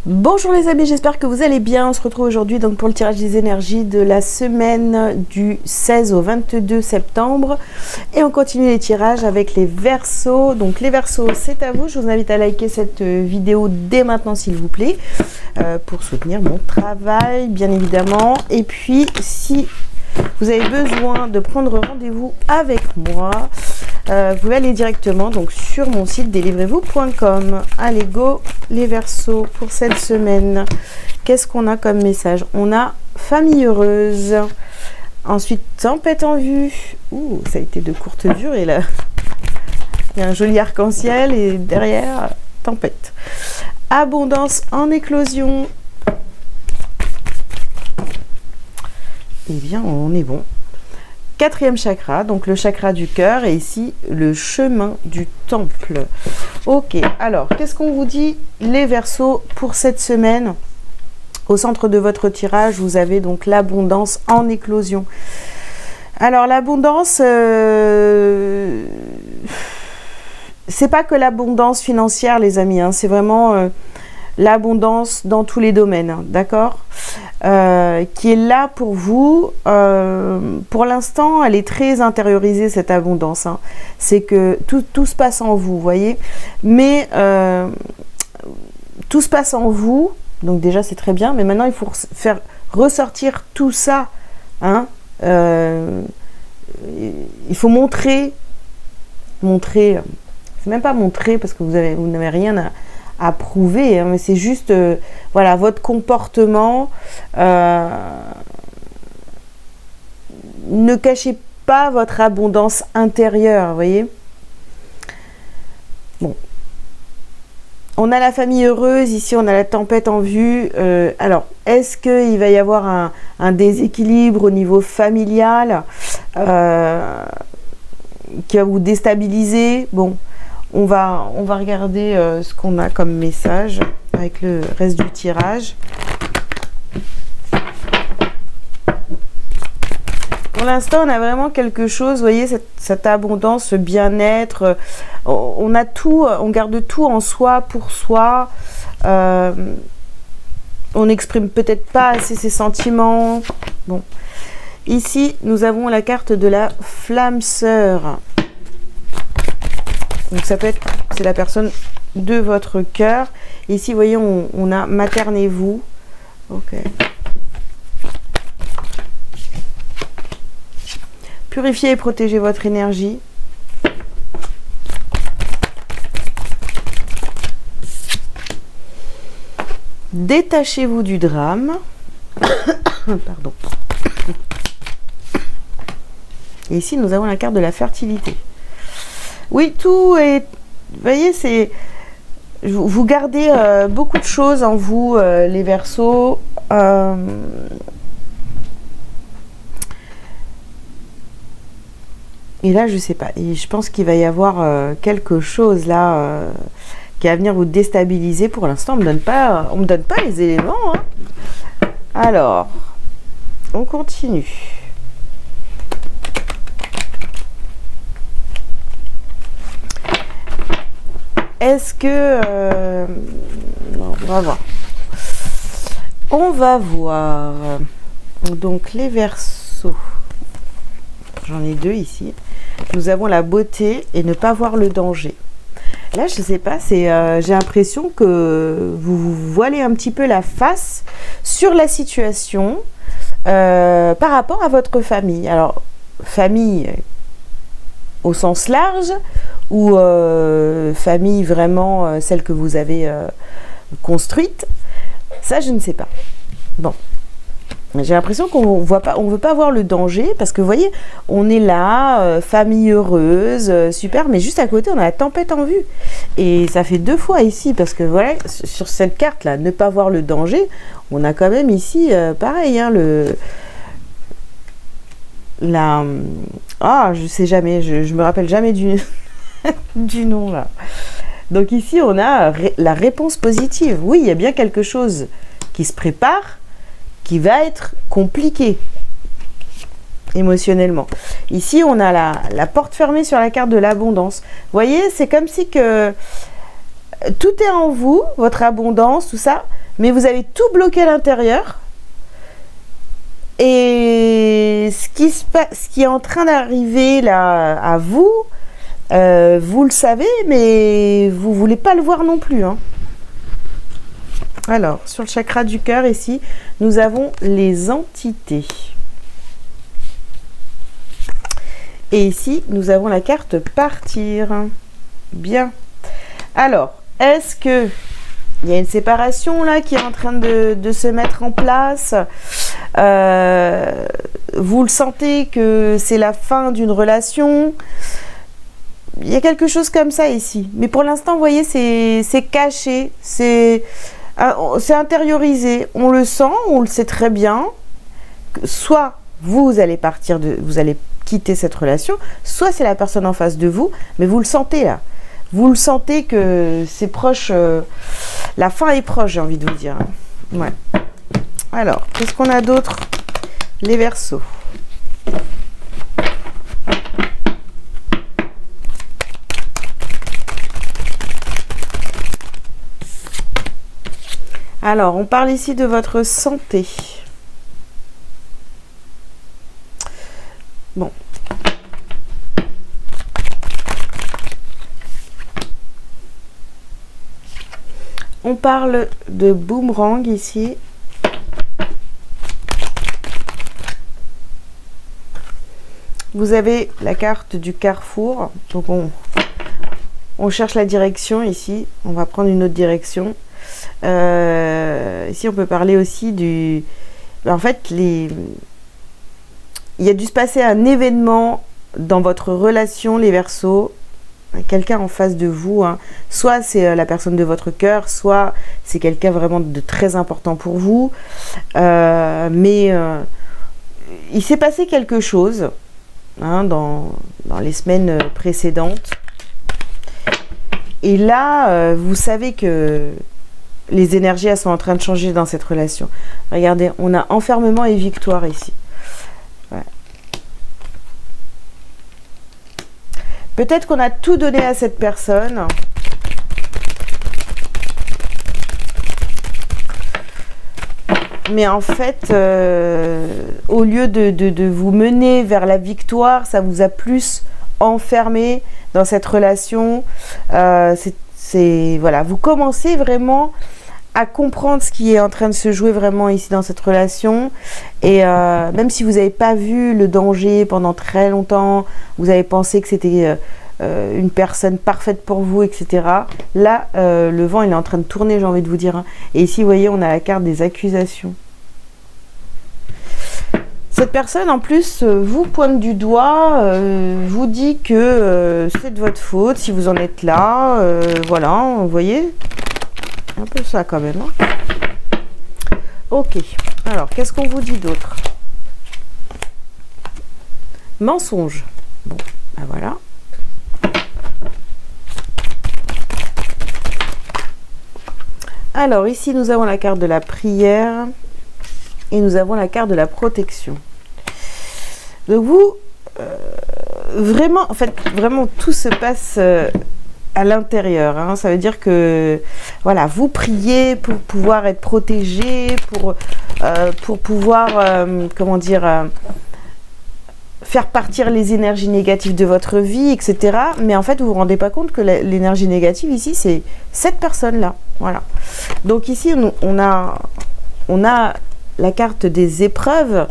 Bonjour les amis, j'espère que vous allez bien. On se retrouve aujourd'hui donc pour le tirage des énergies de la semaine du 16 au 22 septembre. Et on continue les tirages avec les Verseaux. Donc les Verseaux, c'est à vous. Je vous invite à liker cette vidéo dès maintenant s'il vous plaît, pour soutenir mon travail bien évidemment. Et puis si vous avez besoin de prendre rendez-vous avec moi, vous pouvez aller directement donc sur mon site délivrez-vous.com. Allez go les Verseaux pour cette semaine. Qu'est-ce qu'on a comme message? On a famille heureuse. Ensuite tempête en vue. Ouh, ça a été de courte durée là. Il y a un joli arc-en-ciel et derrière tempête. Abondance en éclosion. Eh bien on est bon. Quatrième chakra, donc le chakra du cœur, et ici le chemin du temple. Ok, alors qu'est-ce qu'on vous dit les Verseaux pour cette semaine? Au centre de votre tirage, vous avez donc l'abondance en éclosion. Alors l'abondance, c'est pas que l'abondance financière les amis, hein, c'est vraiment l'abondance dans tous les domaines, hein, d'accord, qui est là pour vous. Pour l'instant, elle est très intériorisée cette abondance, hein. C'est que tout se passe en vous, voyez, mais tout se passe en vous, donc déjà c'est très bien, mais maintenant il faut faire ressortir tout ça, hein. Il faut montrer, c'est même pas montrer parce que vous n'avez rien à prouver, hein, mais c'est juste voilà, votre comportement. Ne cachez pas votre abondance intérieure, vous voyez. Bon, on a la famille heureuse, ici on a la tempête en vue. Alors, est-ce qu'il va y avoir un déséquilibre au niveau familial qui va vous déstabiliser? Bon, on va regarder ce qu'on a comme message avec le reste du tirage. Pour l'instant, on a vraiment quelque chose, vous voyez, cette abondance, ce bien-être. On a tout, on garde tout en soi, pour soi. On n'exprime peut-être pas assez ses sentiments. Bon. Ici, nous avons la carte de la flamme sœur. Donc ça peut être, c'est la personne de votre cœur. Ici, vous voyez, on a maternez-vous. Ok. Purifiez et protégez votre énergie. Détachez-vous du drame. Pardon. Et ici, nous avons la carte de la fertilité. Oui, tout est... Vous voyez, c'est... Vous gardez beaucoup de choses en vous, les Verseaux. Et là, je sais pas. Et je pense qu'il va y avoir quelque chose là qui va venir vous déstabiliser. Pour l'instant, on me donne pas les éléments, hein. Alors, on continue. Est-ce que... non, on va voir. On va voir. Donc, les Verseaux. J'en ai deux ici. Nous avons la beauté et ne pas voir le danger. Là, je ne sais pas, j'ai l'impression que vous vous voilez un petit peu la face sur la situation par rapport à votre famille. Alors, famille au sens large ou famille vraiment celle que vous avez construite, ça, je ne sais pas. Bon. J'ai l'impression qu'on veut pas voir le danger parce que vous voyez, on est là, famille heureuse, super, mais juste à côté on a la tempête en vue et ça fait deux fois ici parce que voilà, sur cette carte là, ne pas voir le danger, on a quand même ici pareil, hein, je sais jamais, je me rappelle jamais du du nom là. Donc ici on a la réponse positive. Oui, il y a bien quelque chose qui se prépare, qui va être compliqué émotionnellement. Ici, on a la porte fermée sur la carte de l'abondance. Vous voyez, c'est comme si que tout est en vous, votre abondance, tout ça, mais vous avez tout bloqué à l'intérieur. Et ce qui est en train d'arriver là à vous, vous le savez, mais vous voulez pas le voir non plus, hein. Alors, sur le chakra du cœur, ici, nous avons les entités. Et ici, nous avons la carte partir. Bien. Alors, est-ce que il y a une séparation là qui est en train de se mettre en place? Vous le sentez que c'est la fin d'une relation? Il y a quelque chose comme ça ici. Mais pour l'instant, vous voyez, c'est caché, c'est intériorisé. On le sent, on le sait très bien. Soit vous allez vous allez quitter cette relation, soit c'est la personne en face de vous, mais vous le sentez là. Vous le sentez que c'est proche, la fin est proche, j'ai envie de vous dire. Ouais. Alors, qu'est-ce qu'on a d'autre? Les Verseaux. Alors, on parle ici de votre santé. Bon. On parle de boomerang ici. Vous avez la carte du carrefour. Donc on cherche la direction ici. On va prendre une autre direction. Ici, on peut parler aussi du... En fait, il y a dû se passer un événement dans votre relation, les Verseaux. Quelqu'un en face de vous, hein. Soit c'est la personne de votre cœur, soit c'est quelqu'un vraiment de très important pour vous. Mais il s'est passé quelque chose, hein, dans les semaines précédentes. Et là, vous savez que les énergies, elles sont en train de changer dans cette relation. Regardez, on a enfermement et victoire ici. Ouais. Peut-être qu'on a tout donné à cette personne. Mais en fait, au lieu de vous mener vers la victoire, ça vous a plus enfermé dans cette relation. Voilà, vous commencez vraiment à comprendre ce qui est en train de se jouer vraiment ici dans cette relation. Et même si vous n'avez pas vu le danger pendant très longtemps, vous avez pensé que c'était une personne parfaite pour vous, etc. Là, le vent, il est en train de tourner, j'ai envie de vous dire, hein. Et ici, vous voyez, on a la carte des accusations. Cette personne, en plus, vous pointe du doigt, vous dit que c'est de votre faute si vous en êtes là. Voilà, vous voyez, un peu ça quand même, hein. Ok, alors, qu'est-ce qu'on vous dit d'autre? Mensonge. Bon, ben voilà. Alors, ici, nous avons la carte de la prière et nous avons la carte de la protection. Donc, vous, vraiment, en fait, vraiment, tout se passe à l'intérieur, hein. Ça veut dire que, voilà, vous priez pour pouvoir être protégé, pour pouvoir, comment dire, faire partir les énergies négatives de votre vie, etc. Mais en fait, vous vous rendez pas compte que l'énergie négative ici, c'est cette personne-là. Voilà. Donc ici, on a la carte des épreuves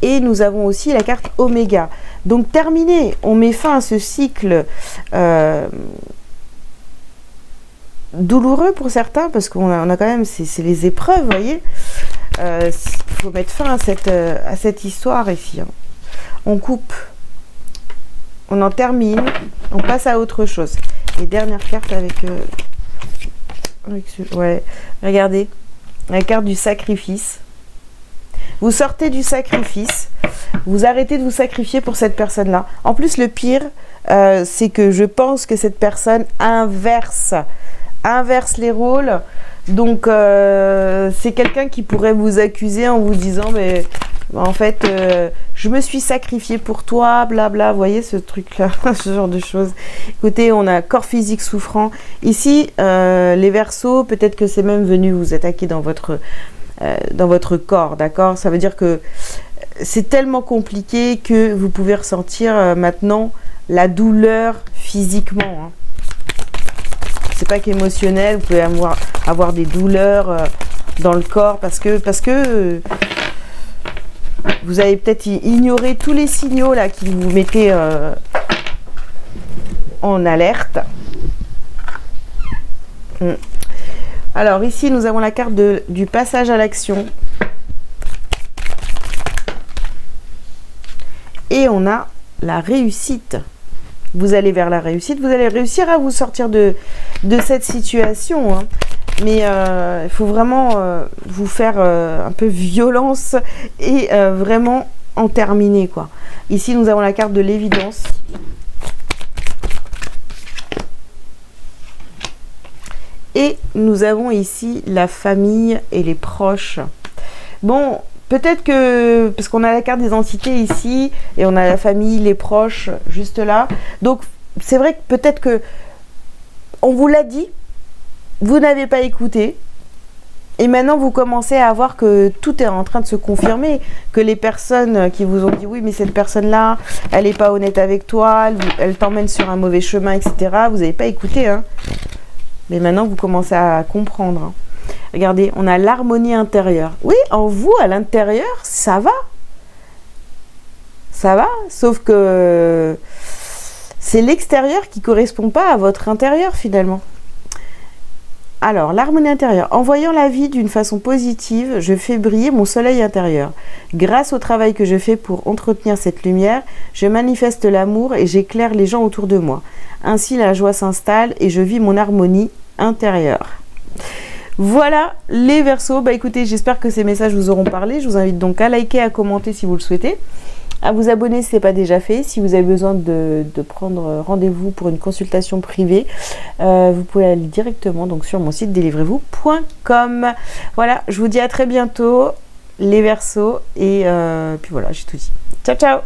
et nous avons aussi la carte Oméga. Donc terminé, on met fin à ce cycle douloureux pour certains, parce qu'on a quand même, c'est les épreuves, vous voyez. Il faut mettre fin à cette histoire ici, hein. On coupe, on en termine, on passe à autre chose. Et dernière carte avec ouais, regardez, la carte du sacrifice. Vous sortez du sacrifice, vous arrêtez de vous sacrifier pour cette personne-là. En plus, le pire, c'est que je pense que cette personne inverse les rôles. Donc, c'est quelqu'un qui pourrait vous accuser en vous disant, mais En fait, je me suis sacrifié pour toi, blabla. Vous voyez ce truc-là, ce genre de choses. Écoutez, on a corps physique souffrant. Ici, les Verseaux, peut-être que c'est même venu vous attaquer dans votre corps, d'accord? Ça veut dire que c'est tellement compliqué que vous pouvez ressentir maintenant la douleur physiquement. Hein. C'est pas qu'émotionnel, vous pouvez avoir des douleurs dans le corps parce que vous avez peut-être ignoré tous les signaux là qui vous mettaient en alerte. Alors ici, nous avons la carte du passage à l'action. Et on a la réussite. Vous allez vers la réussite. Vous allez réussir à vous sortir de cette situation. Hein. Mais il faut vraiment vous faire un peu violence et vraiment en terminer, quoi. Ici, nous avons la carte de l'évidence. Et nous avons ici la famille et les proches. Bon, peut-être que, parce qu'on a la carte des entités ici, et on a la famille, les proches, juste là. Donc, c'est vrai que peut-être que, on vous l'a dit, vous n'avez pas écouté, et maintenant vous commencez à voir que tout est en train de se confirmer, que les personnes qui vous ont dit oui mais cette personne-là, elle n'est pas honnête avec toi, elle t'emmène sur un mauvais chemin, etc. Vous n'avez pas écouté, hein. Mais maintenant vous commencez à comprendre. Hein. Regardez, on a l'harmonie intérieure. Oui, en vous, à l'intérieur, ça va. Ça va, sauf que c'est l'extérieur qui ne correspond pas à votre intérieur finalement. Alors, l'harmonie intérieure. En voyant la vie d'une façon positive, je fais briller mon soleil intérieur. Grâce au travail que je fais pour entretenir cette lumière, je manifeste l'amour et j'éclaire les gens autour de moi. Ainsi, la joie s'installe et je vis mon harmonie intérieure. Voilà les Verseaux. Bah écoutez, j'espère que ces messages vous auront parlé. Je vous invite donc à liker, à commenter si vous le souhaitez. À vous abonner si ce n'est pas déjà fait. Si vous avez besoin de prendre rendez-vous pour une consultation privée, vous pouvez aller directement donc, sur mon site délivrez-vous.com. Voilà, je vous dis à très bientôt les Verseaux et puis voilà, j'ai tout dit. Ciao, ciao!